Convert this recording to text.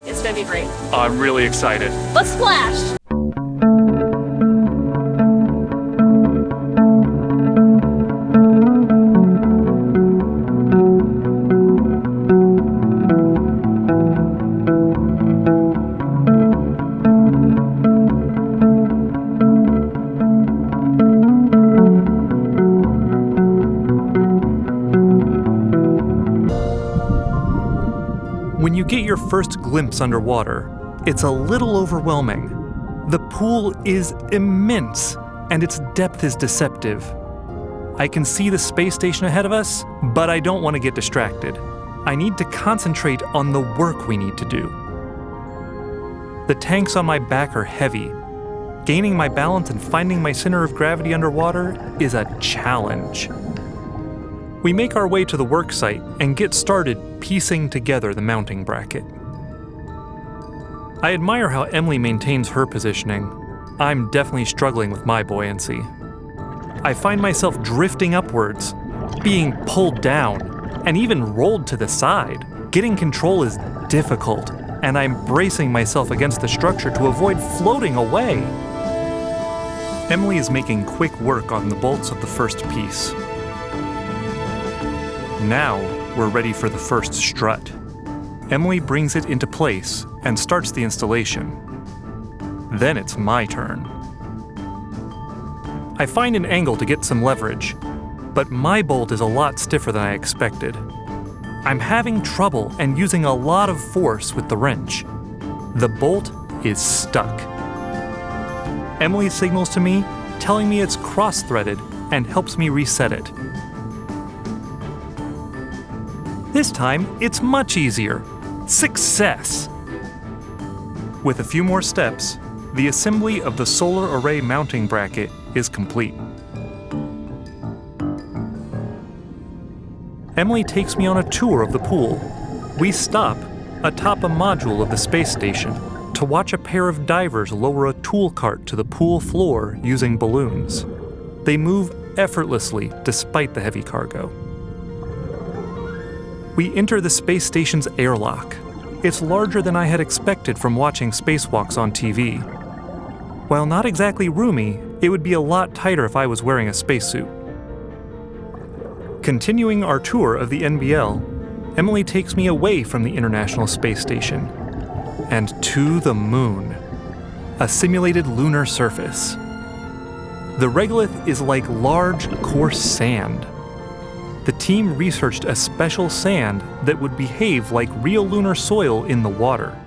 It's gonna be great. I'm really excited. Let's splash! When you get your first glimpse underwater, it's a little overwhelming. The pool is immense, and its depth is deceptive. I can see the space station ahead of us, but I don't want to get distracted. I need to concentrate on the work we need to do. The tanks on my back are heavy. Gaining my balance and finding my center of gravity underwater is a challenge. We make our way to the work site and get started piecing together the mounting bracket. I admire how Emily maintains her positioning. I'm definitely struggling with my buoyancy. I find myself drifting upwards, being pulled down, and even rolled to the side. Getting control is difficult, and I'm bracing myself against the structure to avoid floating away. Emily is making quick work on the bolts of the first piece. Now, we're ready for the first strut. Emily brings it into place and starts the installation. Then it's my turn. I find an angle to get some leverage, but my bolt is a lot stiffer than I expected. I'm having trouble and using a lot of force with the wrench. The bolt is stuck. Emily signals to me, telling me it's cross-threaded and helps me reset it. This time, it's much easier. Success! With a few more steps, the assembly of the solar array mounting bracket is complete. Emily takes me on a tour of the pool. We stop atop a module of the space station to watch a pair of divers lower a tool cart to the pool floor using balloons. They move effortlessly despite the heavy cargo. We enter the space station's airlock. It's larger than I had expected from watching spacewalks on TV. While not exactly roomy, it would be a lot tighter if I was wearing a spacesuit. Continuing our tour of the NBL, Emily takes me away from the International Space Station and to the moon, a simulated lunar surface. The regolith is like large, coarse sand. The team researched a special sand that would behave like real lunar soil in the water.